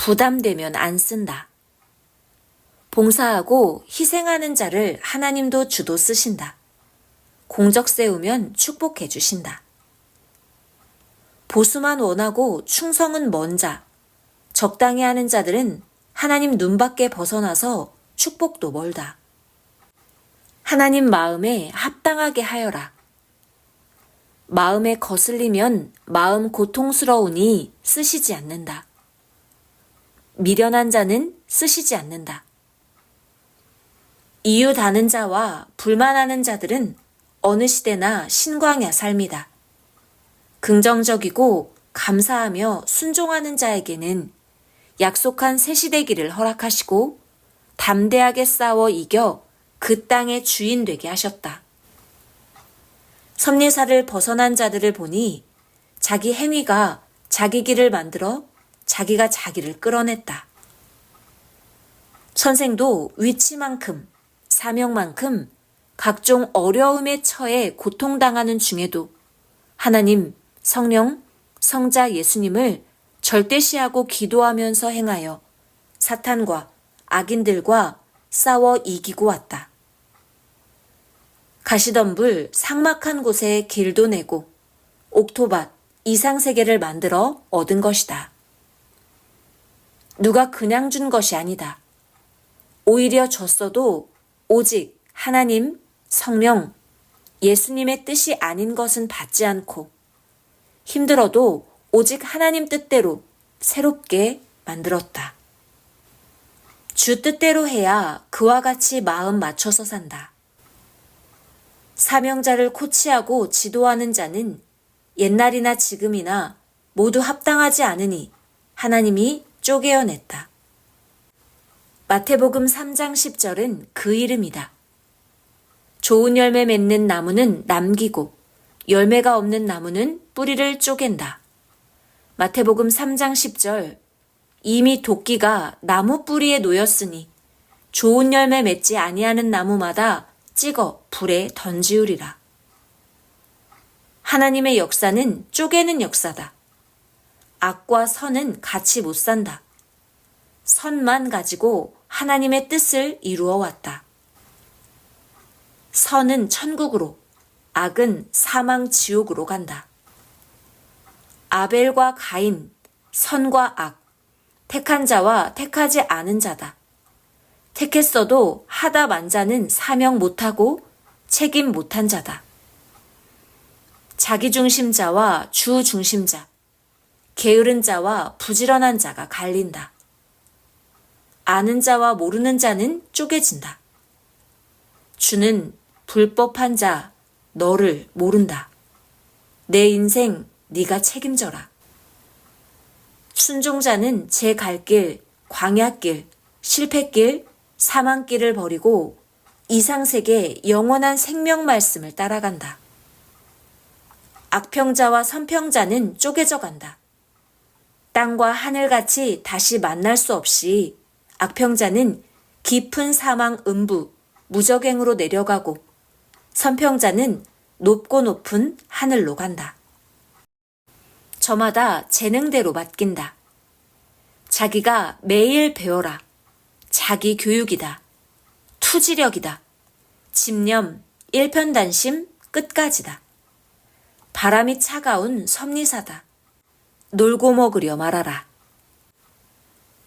부담되면 안 쓴다. 봉사하고 희생하는 자를 하나님도 주도 쓰신다. 공적 세우면 축복해 주신다. 보수만 원하고 충성은 먼 자, 적당히 하는 자들은 하나님 눈밖에 벗어나서 축복도 멀다. 하나님 마음에 합당하게 하여라. 마음에 거슬리면 마음 고통스러우니 쓰시지 않는다. 미련한 자는 쓰시지 않는다. 이유 다는 자와 불만하는 자들은 어느 시대나 신광야 삶이다. 긍정적이고 감사하며 순종하는 자에게는 약속한 새 시대기를 허락하시고 담대하게 싸워 이겨 그 땅의 주인 되게 하셨다. 섭리사를 벗어난 자들을 보니 자기 행위가 자기 길을 만들어 자기가 자기를 끌어냈다. 선생도 위치만큼 사명만큼 각종 어려움에 처해 고통당하는 중에도 하나님, 성령, 성자 예수님을 절대시하고 기도하면서 행하여 사탄과 악인들과 싸워 이기고 왔다. 가시덤불 삭막한 곳에 길도 내고 옥토밭 이상세계를 만들어 얻은 것이다. 누가 그냥 준 것이 아니다. 오히려 줬어도 오직 하나님, 성령, 예수님의 뜻이 아닌 것은 받지 않고 힘들어도 오직 하나님 뜻대로 새롭게 만들었다. 주 뜻대로 해야 그와 같이 마음 맞춰서 산다. 사명자를 코치하고 지도하는 자는 옛날이나 지금이나 모두 합당하지 않으니 하나님이 쪼개어냈다. 마태복음 3장 10절은 그 이름이다. 좋은 열매 맺는 나무는 남기고 열매가 없는 나무는 뿌리를 쪼갠다. 마태복음 3장 10절 이미 도끼가 나무 뿌리에 놓였으니 좋은 열매 맺지 아니하는 나무마다 찍어 불에 던지우리라. 하나님의 역사는 쪼개는 역사다. 악과 선은 같이 못 산다. 선만 가지고 하나님의 뜻을 이루어 왔다. 선은 천국으로, 악은 사망 지옥으로 간다. 아벨과 가인, 선과 악, 택한 자와 택하지 않은 자다. 택했어도 하다 만 자는 사명 못하고 책임 못한 자다. 자기중심자와 주중심자, 게으른 자와 부지런한 자가 갈린다. 아는 자와 모르는 자는 쪼개진다. 주는 불법한 자, 너를 모른다. 내 인생 네가 책임져라. 순종자는 제 갈 길, 광야길, 실패길, 사망길을 버리고 이상세계 영원한 생명 말씀을 따라간다. 악평자와 선평자는 쪼개져 간다. 땅과 하늘같이 다시 만날 수 없이 악평자는 깊은 사망 음부, 무적행으로 내려가고 선평자는 높고 높은 하늘로 간다. 저마다 재능대로 맡긴다. 자기가 매일 배워라. 자기 교육이다. 투지력이다. 집념, 일편단심, 끝까지다. 바람이 차가운 섭리사다. 놀고 먹으려 말아라.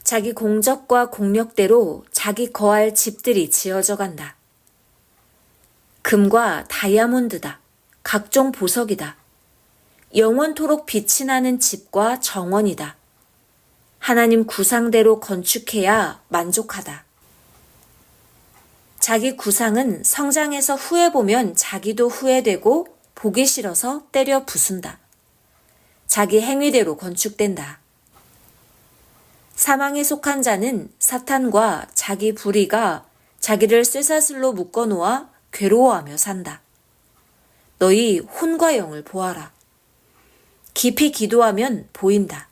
자기 공적과 공력대로 자기 거할 집들이 지어져 간다. 금과 다이아몬드다. 각종 보석이다. 영원토록 빛이 나는 집과 정원이다. 하나님 구상대로 건축해야 만족하다. 자기 구상은 성장해서 후회보면 자기도 후회되고 보기 싫어서 때려 부순다. 자기 행위대로 건축된다. 사망에 속한 자는 사탄과 자기 불의가 자기를 쇠사슬로 묶어놓아 괴로워하며 산다. 너희 혼과 영을 보아라. 깊이 기도하면 보인다.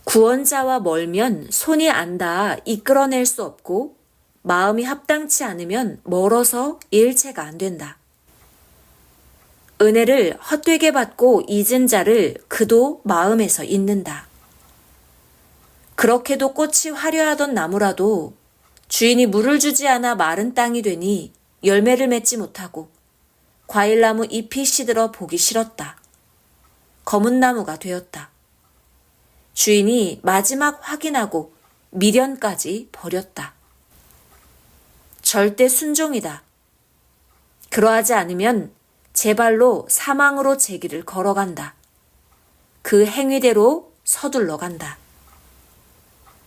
구원자와 멀면 손이 안 닿아 이끌어낼 수 없고 마음이 합당치 않으면 멀어서 일체가 안 된다. 은혜를 헛되게 받고 잊은 자를 그도 마음에서 잊는다. 그렇게도 꽃이 화려하던 나무라도 주인이 물을 주지 않아 마른 땅이 되니 열매를 맺지 못하고 과일나무 잎이 시들어 보기 싫었다. 검은 나무가 되었다. 주인이 마지막 확인하고 미련까지 버렸다. 절대 순종이다. 그러하지 않으면 제 발로 사망으로 제 길을 걸어간다. 그 행위대로 서둘러 간다.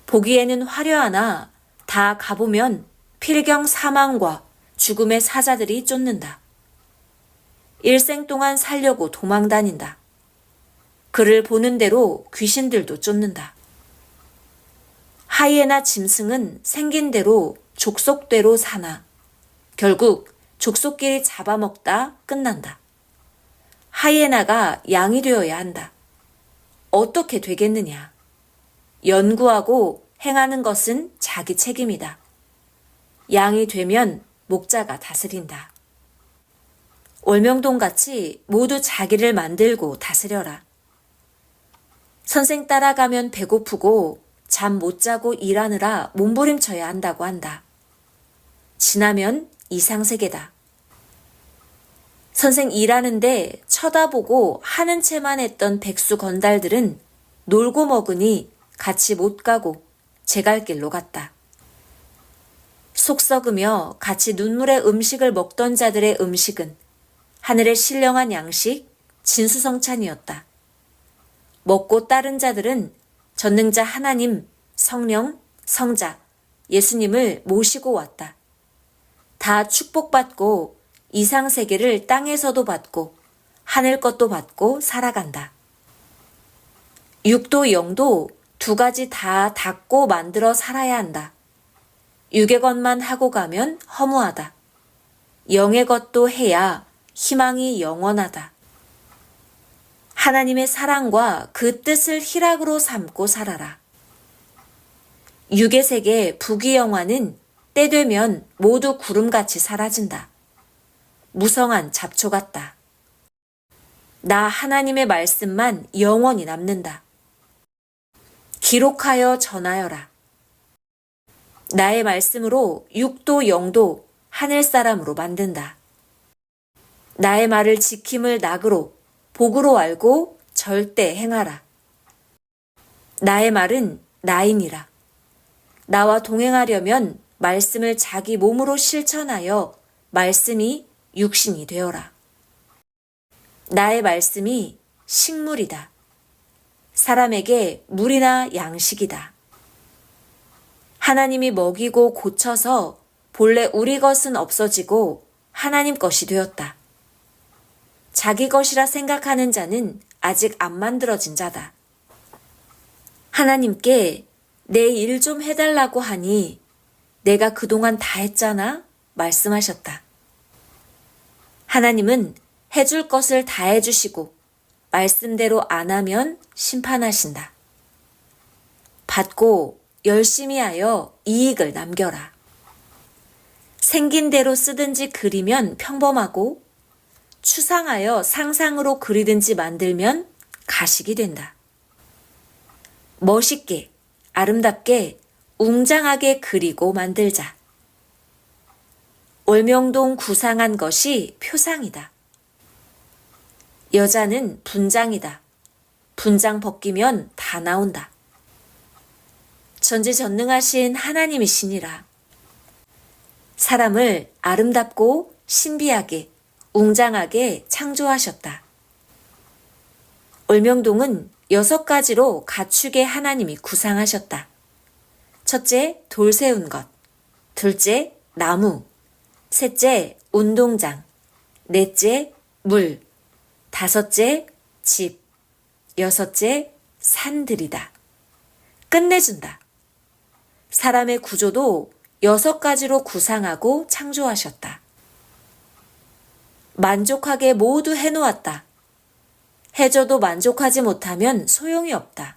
보기에는 화려하나 다 가보면 필경 사망과 죽음의 사자들이 쫓는다. 일생 동안 살려고 도망다닌다. 그를 보는 대로 귀신들도 쫓는다. 하이에나 짐승은 생긴 대로 족속대로 사나 결국 족속끼리 잡아먹다 끝난다. 하이에나가 양이 되어야 한다. 어떻게 되겠느냐? 연구하고 행하는 것은 자기 책임이다. 양이 되면 목자가 다스린다. 올명동같이 모두 자기를 만들고 다스려라. 선생 따라가면 배고프고 잠 못 자고 일하느라 몸부림쳐야 한다고 한다. 지나면 이상세계다. 선생 일하는데 쳐다보고 하는 채만 했던 백수 건달들은 놀고 먹으니 같이 못 가고 제 갈 길로 갔다. 속 썩으며 같이 눈물의 음식을 먹던 자들의 음식은 하늘의 신령한 양식 진수성찬이었다. 먹고 따른 자들은 전능자 하나님, 성령, 성자, 예수님을 모시고 왔다. 다 축복받고 이상세계를 땅에서도 받고 하늘 것도 받고 살아간다. 육도 영도 두 가지 다 닦고 만들어 살아야 한다. 육의 것만 하고 가면 허무하다. 영의 것도 해야 희망이 영원하다. 하나님의 사랑과 그 뜻을 희락으로 삼고 살아라. 육의 세계 부귀영화는 때 되면 모두 구름같이 사라진다. 무성한 잡초 같다. 나 하나님의 말씀만 영원히 남는다. 기록하여 전하여라. 나의 말씀으로 육도 영도 하늘 사람으로 만든다. 나의 말을 지킴을 낙으로 복으로 알고 절대 행하라. 나의 말은 나이니라. 나와 동행하려면 말씀을 자기 몸으로 실천하여 말씀이 육신이 되어라. 나의 말씀이 식물이다. 사람에게 물이나 양식이다. 하나님이 먹이고 고쳐서 본래 우리 것은 없어지고 하나님 것이 되었다. 자기 것이라 생각하는 자는 아직 안 만들어진 자다. 하나님께 내 일 좀 해달라고 하니 내가 그동안 다 했잖아 말씀하셨다. 하나님은 해줄 것을 다 해주시고 말씀대로 안 하면 심판하신다. 받고 열심히 하여 이익을 남겨라. 생긴 대로 쓰든지 그리면 평범하고 추상하여 상상으로 그리든지 만들면 가식이 된다. 멋있게, 아름답게, 웅장하게 그리고 만들자. 올명동 구상한 것이 표상이다. 여자는 분장이다. 분장 벗기면 다 나온다. 전지전능하신 하나님이시니라. 사람을 아름답고 신비하게, 웅장하게 창조하셨다. 올명동은 6가지로 가축의 하나님이 구상하셨다. 첫째, 돌 세운 것. 둘째, 나무. 셋째, 운동장. 넷째, 물. 다섯째, 집. 여섯째, 산들이다. 끝내준다. 사람의 구조도 6가지로 구상하고 창조하셨다. 만족하게 모두 해놓았다. 해줘도 만족하지 못하면 소용이 없다.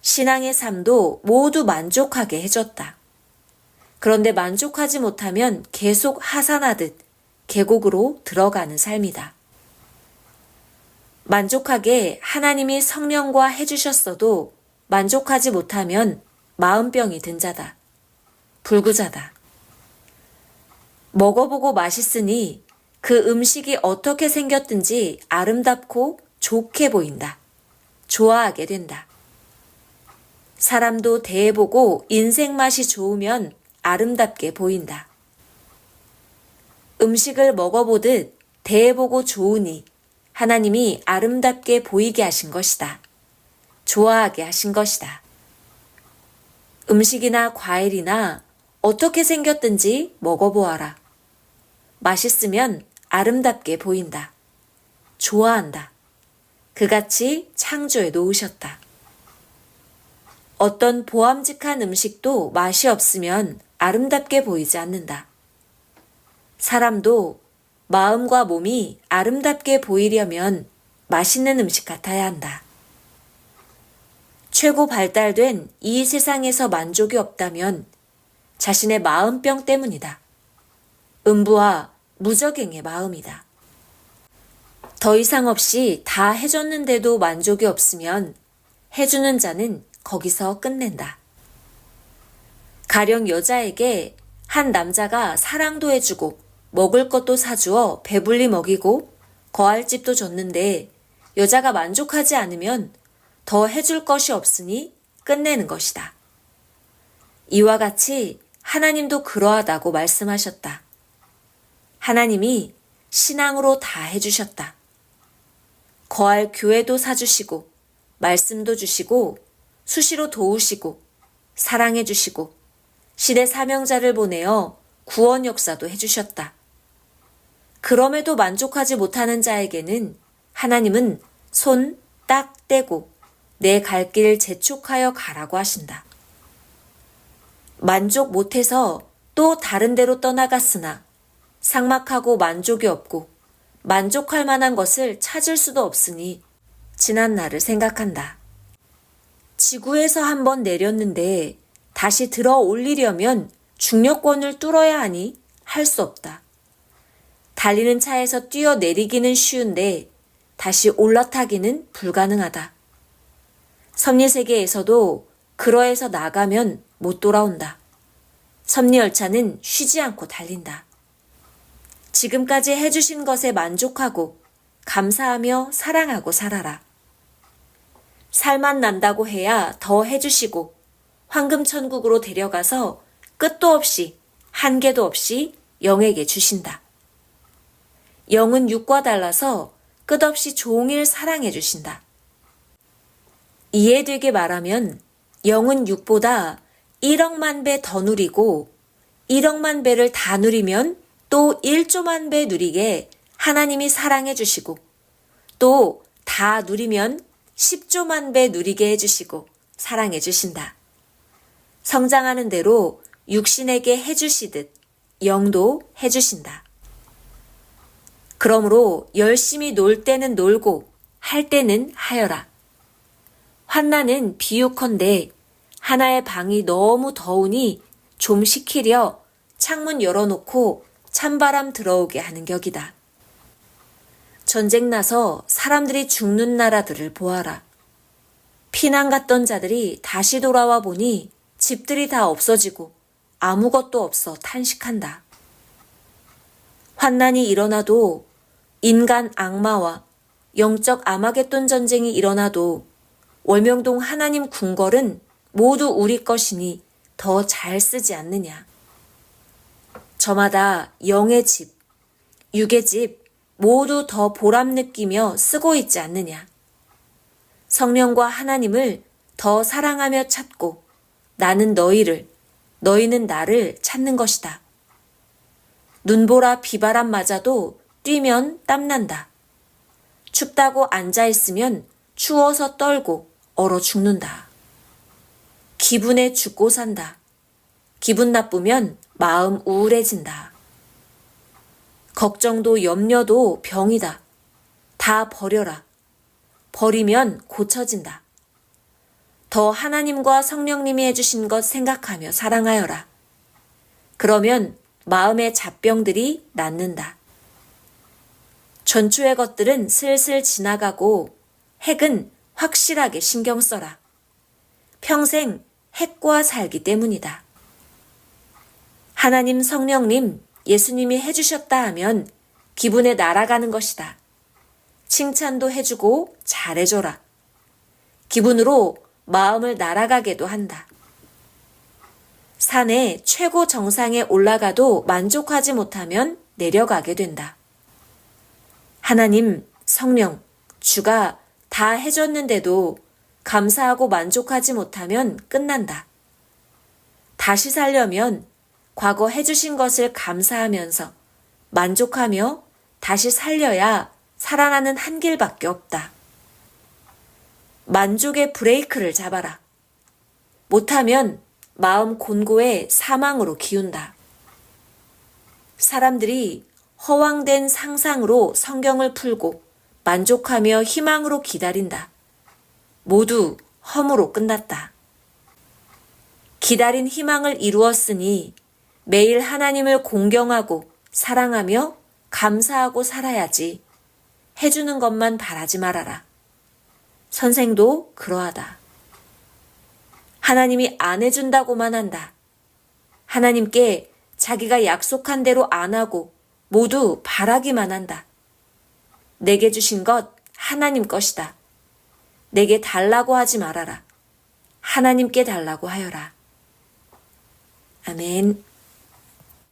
신앙의 삶도 모두 만족하게 해줬다. 그런데 만족하지 못하면 계속 하산하듯 계곡으로 들어가는 삶이다. 만족하게 하나님이 성령과 해주셨어도 만족하지 못하면 마음병이 든 자다. 불구자다. 먹어보고 맛있으니 그 음식이 어떻게 생겼든지 아름답고 좋게 보인다. 좋아하게 된다. 사람도 대해보고 인생 맛이 좋으면 아름답게 보인다. 음식을 먹어보듯 대해보고 좋으니 하나님이 아름답게 보이게 하신 것이다. 좋아하게 하신 것이다. 음식이나 과일이나 어떻게 생겼든지 먹어보아라. 맛있으면 아름답게 보인다. 좋아한다. 그같이 창조해 놓으셨다. 어떤 보암직한 음식도 맛이 없으면 아름답게 보이지 않는다. 사람도 마음과 몸이 아름답게 보이려면 맛있는 음식 같아야 한다. 최고 발달된 이 세상에서 만족이 없다면 자신의 마음병 때문이다. 음부와 무적행의 마음이다. 더 이상 없이 다 해줬는데도 만족이 없으면 해주는 자는 거기서 끝낸다. 가령 여자에게 한 남자가 사랑도 해주고 먹을 것도 사주어 배불리 먹이고 거할 집도 줬는데 여자가 만족하지 않으면 더 해줄 것이 없으니 끝내는 것이다. 이와 같이 하나님도 그러하다고 말씀하셨다. 하나님이 신앙으로 다 해주셨다. 거할 교회도 사주시고 말씀도 주시고 수시로 도우시고 사랑해 주시고 시대 사명자를 보내어 구원 역사도 해주셨다. 그럼에도 만족하지 못하는 자에게는 하나님은 손 딱 떼고 내 갈 길 재촉하여 가라고 하신다. 만족 못해서 또 다른 데로 떠나갔으나 삭막하고 만족이 없고 만족할 만한 것을 찾을 수도 없으니 지난 날을 생각한다. 지구에서 한번 내렸는데 다시 들어 올리려면 중력권을 뚫어야 하니 할 수 없다. 달리는 차에서 뛰어내리기는 쉬운데 다시 올라타기는 불가능하다. 섭리세계에서도 그러해서 나가면 못 돌아온다. 섭리열차는 쉬지 않고 달린다. 지금까지 해주신 것에 만족하고 감사하며 사랑하고 살아라. 살만 난다고 해야 더 해주시고 황금천국으로 데려가서 끝도 없이 한계도 없이 영에게 주신다. 영은 육과 달라서 끝없이 종일 사랑해 주신다. 이해되게 말하면 영은 육보다 1억만 배 더 누리고 1억만 배를 다 누리면 또 1조만 배 누리게 하나님이 사랑해 주시고 또 다 누리면 10조만 배 누리게 해주시고 사랑해 주신다. 성장하는 대로 육신에게 해주시듯 영도 해주신다. 그러므로 열심히 놀 때는 놀고 할 때는 하여라. 환난은 비유컨대 하나의 방이 너무 더우니 좀 식히려 창문 열어놓고 찬바람 들어오게 하는 격이다. 전쟁 나서 사람들이 죽는 나라들을 보아라. 피난 갔던 자들이 다시 돌아와 보니 집들이 다 없어지고 아무것도 없어 탄식한다. 환난이 일어나도 인간 악마와 영적 아마겟돈 전쟁이 일어나도 월명동 하나님 궁궐은 모두 우리 것이니 더 잘 쓰지 않느냐. 저마다 영의 집, 육의 집 모두 더 보람 느끼며 쓰고 있지 않느냐. 성령과 하나님을 더 사랑하며 찾고 나는 너희를, 너희는 나를 찾는 것이다. 눈보라 비바람 맞아도 뛰면 땀난다. 춥다고 앉아있으면 추워서 떨고 얼어 죽는다. 기분에 죽고 산다. 기분 나쁘면 마음 우울해진다. 걱정도 염려도 병이다. 다 버려라. 버리면 고쳐진다. 더 하나님과 성령님이 해주신 것 생각하며 사랑하여라. 그러면 마음의 잡병들이 낫는다. 전초의 것들은 슬슬 지나가고 핵은 확실하게 신경 써라. 평생 해꿔 살기 때문이다. 하나님, 성령님, 예수님이 해주셨다 하면 기분에 날아가는 것이다. 칭찬도 해주고 잘해줘라. 기분으로 마음을 날아가게도 한다. 산의 최고 정상에 올라가도 만족하지 못하면 내려가게 된다. 하나님, 성령, 주가 다 해줬는데도 감사하고 만족하지 못하면 끝난다. 다시 살려면 과거 해주신 것을 감사하면서 만족하며 다시 살려야 살아나는 한 길밖에 없다. 만족의 브레이크를 잡아라. 못하면 마음 곤고에 사망으로 기운다. 사람들이 허황된 상상으로 성경을 풀고 만족하며 희망으로 기다린다. 모두 허무로 끝났다. 기다린 희망을 이루었으니 매일 하나님을 공경하고 사랑하며 감사하고 살아야지. 해주는 것만 바라지 말아라. 선생도 그러하다. 하나님이 안 해준다고만 한다. 하나님께 자기가 약속한 대로 안 하고 모두 바라기만 한다. 내게 주신 것 하나님 것이다. 내게 달라고 하지 말아라. 하나님께 달라고 하여라. 아멘.